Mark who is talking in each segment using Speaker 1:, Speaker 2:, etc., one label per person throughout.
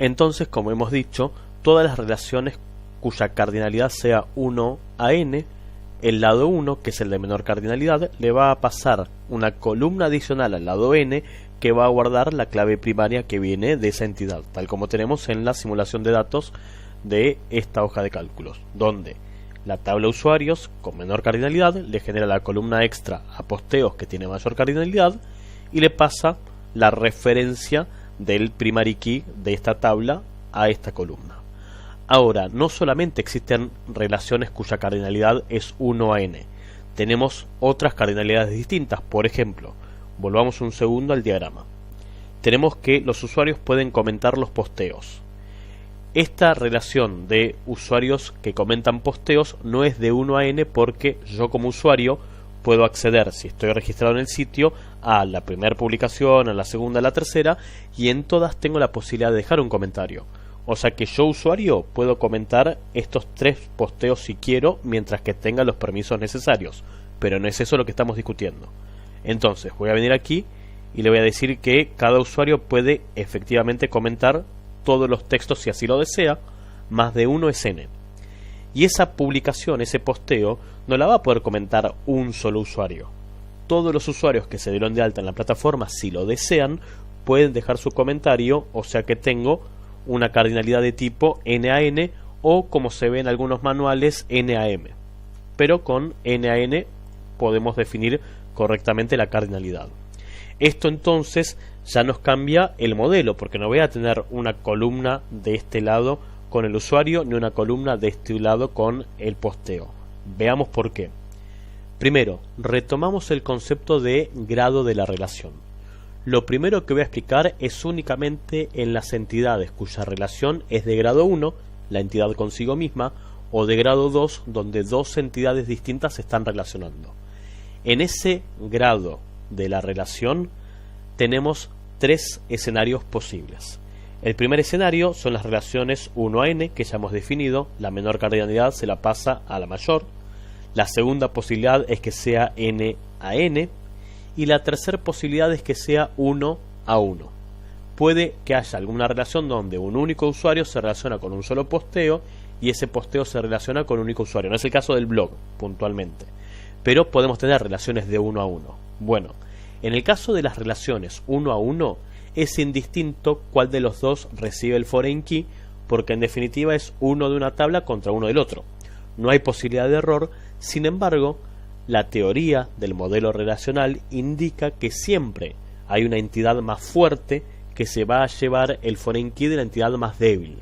Speaker 1: Entonces, como hemos dicho, todas las relaciones cuya cardinalidad sea 1 a n, el lado 1, que es el de menor cardinalidad, le va a pasar una columna adicional al lado n que va a guardar la clave primaria que viene de esa entidad, tal como tenemos en la simulación de datos de esta hoja de cálculos, donde la tabla de usuarios con menor cardinalidad le genera la columna extra a posteos que tiene mayor cardinalidad y le pasa la referencia del primary key de esta tabla a esta columna. Ahora, no solamente existen relaciones cuya cardinalidad es 1 a n, tenemos otras cardinalidades distintas. Por ejemplo, volvamos un segundo al diagrama. Tenemos que los usuarios pueden comentar los posteos. Esta relación de usuarios que comentan posteos no es de 1 a n porque yo como usuario puedo acceder, si estoy registrado en el sitio, a la primera publicación, a la segunda, a la tercera, y en todas tengo la posibilidad de dejar un comentario. O sea que yo, usuario, puedo comentar estos 3 posteos si quiero, mientras que tenga los permisos necesarios. Pero no es eso lo que estamos discutiendo. Entonces, voy a venir aquí y le voy a decir que cada usuario puede efectivamente comentar todos los textos si así lo desea, más de 1 es n. Y esa publicación, ese posteo, no la va a poder comentar un solo usuario. Todos los usuarios que se dieron de alta en la plataforma, si lo desean, pueden dejar su comentario, o sea que tengo una cardinalidad de tipo n a n o, como se ve en algunos manuales, n a m. Pero con n a n podemos definir correctamente la cardinalidad. Esto entonces ya nos cambia el modelo, porque no voy a tener una columna de este lado con el usuario ni una columna de este lado con el posteo. Veamos por qué. Primero, retomamos el concepto de grado de la relación. Lo primero que voy a explicar es únicamente en las entidades cuya relación es de grado 1, la entidad consigo misma, o de grado 2, donde dos entidades distintas se están relacionando. En ese grado de la relación tenemos 3 escenarios posibles. El primer escenario son las relaciones 1 a n, que ya hemos definido, la menor cardinalidad se la pasa a la mayor. La segunda posibilidad es que sea n a n, y la tercera posibilidad es que sea 1 a 1. Puede que haya alguna relación donde un único usuario se relaciona con un solo posteo y ese posteo se relaciona con un único usuario. No es el caso del blog, puntualmente. Pero podemos tener relaciones de 1 a 1. Bueno, en el caso de las relaciones 1 a 1, es indistinto cuál de los dos recibe el foreign key, porque en definitiva es uno de una tabla contra uno del otro. No hay posibilidad de error. Sin embargo, la teoría del modelo relacional indica que siempre hay una entidad más fuerte que se va a llevar el foreign key de la entidad más débil.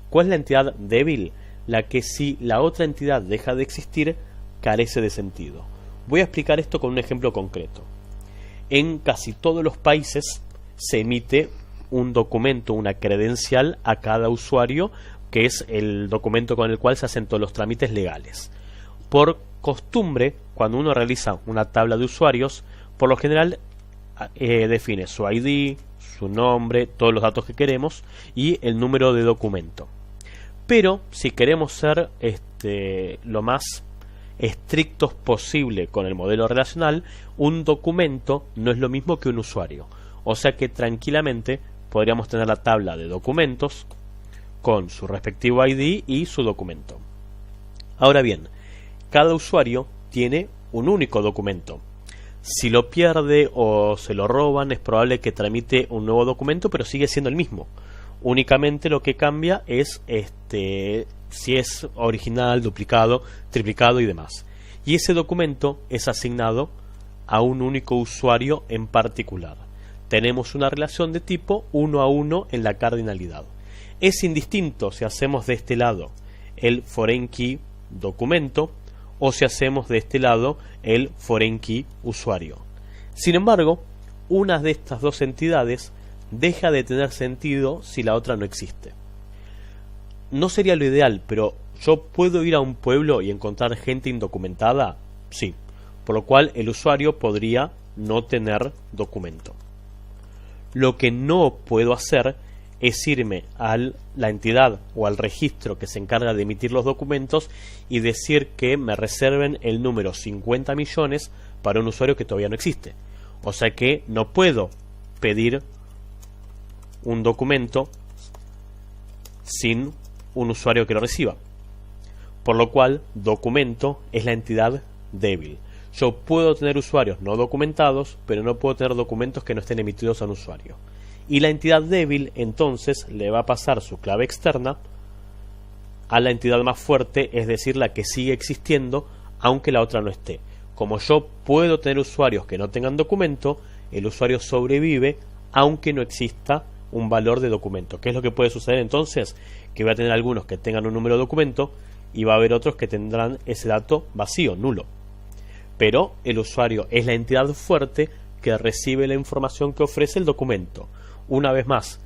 Speaker 1: ¿Cuál es la entidad débil? La que, si la otra entidad deja de existir, carece de sentido. Voy a explicar esto con un ejemplo concreto. En casi todos los países se emite un documento, una credencial a cada usuario, que es el documento con el cual se hacen todos los trámites legales. Por costumbre, cuando uno realiza una tabla de usuarios, por lo general define su ID, su nombre, todos los datos que queremos y el número de documento. Pero si queremos ser lo más estrictos posible con el modelo relacional, un documento no es lo mismo que un usuario. O sea que tranquilamente podríamos tener la tabla de documentos con su respectivo ID y su documento. Ahora bien, cada usuario tiene un único documento. Si lo pierde o se lo roban, es probable que tramite un nuevo documento, pero sigue siendo el mismo. Únicamente lo que cambia es si es original, duplicado, triplicado y demás. Y ese documento es asignado a un único usuario en particular. Tenemos una relación de tipo 1 a 1 en la cardinalidad. Es indistinto si hacemos de este lado el foreign key documento o si hacemos de este lado el foreign key usuario. Sin embargo, una de estas dos entidades deja de tener sentido si la otra no existe. No sería lo ideal, pero ¿yo puedo ir a un pueblo y encontrar gente indocumentada? Sí, por lo cual el usuario podría no tener documento. Lo que no puedo hacer es irme a la entidad o al registro que se encarga de emitir los documentos y decir que me reserven el número 50 millones para un usuario que todavía no existe. O sea que no puedo pedir un documento sin un usuario que lo reciba. Por lo cual, documento es la entidad débil. Yo puedo tener usuarios no documentados, pero no puedo tener documentos que no estén emitidos a un usuario. Y la entidad débil, entonces, le va a pasar su clave externa a la entidad más fuerte, es decir, la que sigue existiendo, aunque la otra no esté. Como yo puedo tener usuarios que no tengan documento, el usuario sobrevive, aunque no exista un valor de documento. ¿Qué es lo que puede suceder entonces? Que voy a tener algunos que tengan un número de documento y va a haber otros que tendrán ese dato vacío, nulo. Pero el usuario es la entidad fuerte que recibe la información que ofrece el documento. Una vez más,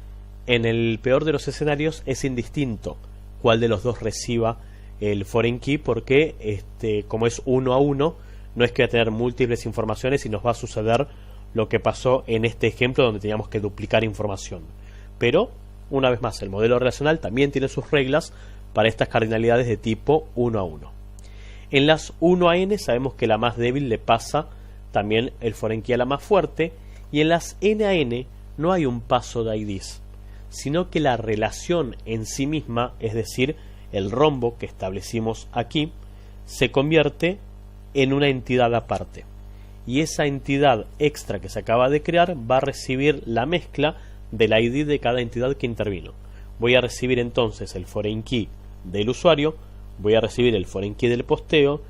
Speaker 1: en el peor de los escenarios es indistinto cuál de los dos reciba el foreign key, porque como es 1 a 1, no es que va a tener múltiples informaciones y nos va a suceder lo que pasó en este ejemplo donde teníamos que duplicar información. Pero, una vez más, el modelo relacional también tiene sus reglas para estas cardinalidades de tipo 1 a 1. En las 1 a n sabemos que la más débil le pasa también el foreign key a la más fuerte, y en las n a n no hay un paso de IDs, sino que la relación en sí misma, es decir, el rombo que establecimos aquí, se convierte en una entidad aparte. Y esa entidad extra que se acaba de crear va a recibir la mezcla del ID de cada entidad que intervino. Voy a recibir entonces el foreign key del usuario, voy a recibir el foreign key del posteo,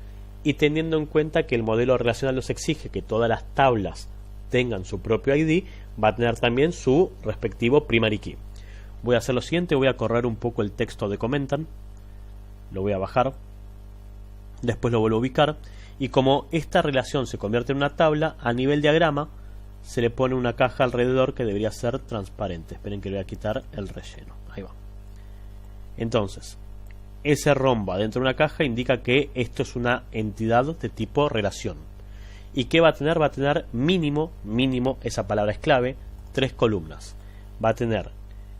Speaker 1: y teniendo en cuenta que el modelo relacional nos exige que todas las tablas tengan su propio ID, va a tener también su respectivo primary key. Voy a hacer lo siguiente, voy a correr un poco el texto de comentan, lo voy a bajar, después lo vuelvo a ubicar, y como esta relación se convierte en una tabla, a nivel diagrama se le pone una caja alrededor que debería ser transparente. Esperen que le voy a quitar el relleno, ahí va. Entonces, ese rombo dentro de una caja indica que esto es una entidad de tipo relación. ¿Y qué va a tener? Va a tener mínimo, esa palabra es clave, 3 columnas. Va a tener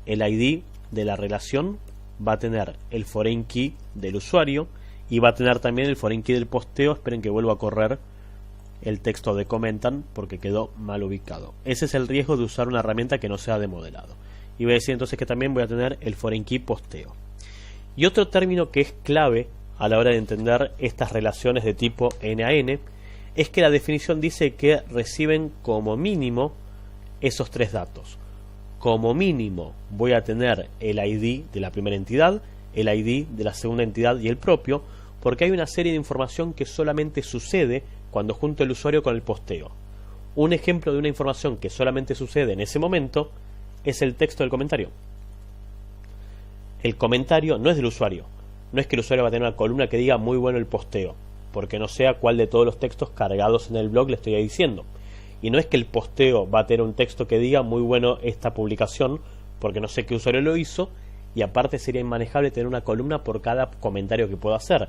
Speaker 1: el ID de la relación, va a tener el foreign key del usuario y va a tener también el foreign key del posteo. Esperen que vuelva a correr el texto de comentan porque quedó mal ubicado. Ese es el riesgo de usar una herramienta que no sea de modelado. Y voy a decir entonces que también voy a tener el foreign key posteo. Y otro término que es clave a la hora de entender estas relaciones de tipo n a n es que la definición dice que reciben como mínimo esos 3 datos. Como mínimo voy a tener el ID de la primera entidad, el ID de la segunda entidad y el propio, porque hay una serie de información que solamente sucede cuando junto el usuario con el posteo. Un ejemplo de una información que solamente sucede en ese momento es el texto del comentario. El comentario no es del usuario. No es que el usuario va a tener una columna que diga muy bueno el posteo, porque no sé a cuál de todos los textos cargados en el blog le estoy diciendo. Y no es que el posteo va a tener un texto que diga muy bueno esta publicación, porque no sé qué usuario lo hizo, y aparte sería inmanejable tener una columna por cada comentario que puedo hacer.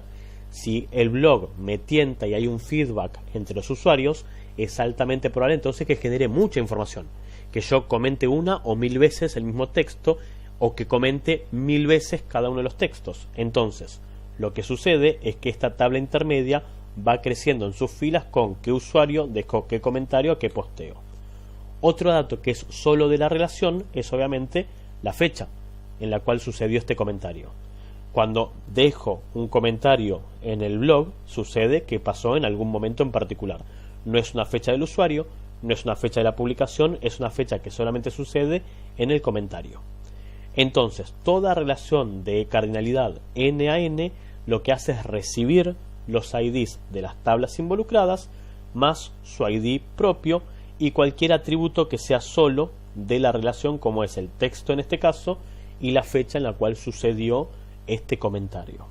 Speaker 1: Si el blog me tienta y hay un feedback entre los usuarios, es altamente probable entonces que genere mucha información. Que yo comente 1 o 1000 veces el mismo texto, o que comente 1000 veces cada uno de los textos. Entonces, lo que sucede es que esta tabla intermedia va creciendo en sus filas con qué usuario dejó qué comentario, qué posteo. Otro dato que es solo de la relación es obviamente la fecha en la cual sucedió este comentario. Cuando dejo un comentario en el blog, sucede que pasó en algún momento en particular. No es una fecha del usuario, no es una fecha de la publicación, es una fecha que solamente sucede en el comentario. Entonces, toda relación de cardinalidad n a n lo que hace es recibir los IDs de las tablas involucradas más su ID propio y cualquier atributo que sea solo de la relación, como es el texto en este caso y la fecha en la cual sucedió este comentario.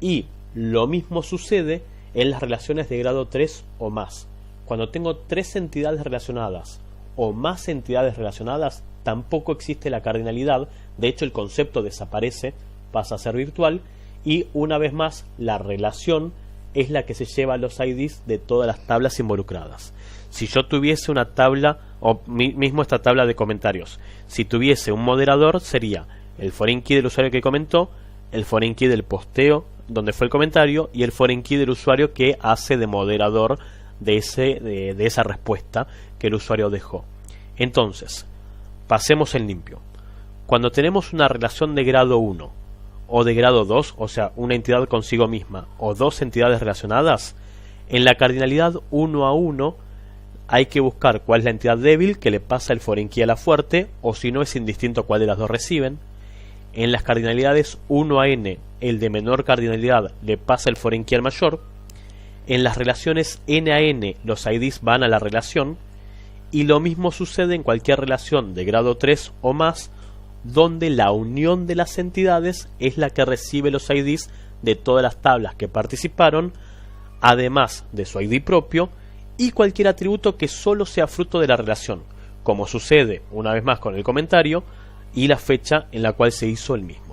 Speaker 1: Y lo mismo sucede en las relaciones de grado 3 o más. Cuando tengo 3 entidades relacionadas o más entidades relacionadas, tampoco existe la cardinalidad. De hecho, el concepto desaparece, pasa a ser virtual, y una vez más la relación es la que se lleva los IDs de todas las tablas involucradas. Si yo tuviese una tabla, o mismo esta tabla de comentarios, si tuviese un moderador, sería el foreign key del usuario que comentó, el foreign key del posteo donde fue el comentario y el foreign key del usuario que hace de moderador de esa respuesta que el usuario dejó. Entonces, pasemos en limpio. Cuando tenemos una relación de grado 1 o de grado 2, o sea, una entidad consigo misma o dos entidades relacionadas, en la cardinalidad 1 a 1 hay que buscar cuál es la entidad débil que le pasa el foreign key a la fuerte, o si no es indistinto cuál de las dos reciben. En las cardinalidades 1 a n, el de menor cardinalidad le pasa el foreign key al mayor. En las relaciones n a n, los IDs van a la relación, y lo mismo sucede en cualquier relación de grado 3 o más, donde la unión de las entidades es la que recibe los IDs de todas las tablas que participaron, además de su ID propio, y cualquier atributo que solo sea fruto de la relación, como sucede una vez más con el comentario y la fecha en la cual se hizo el mismo.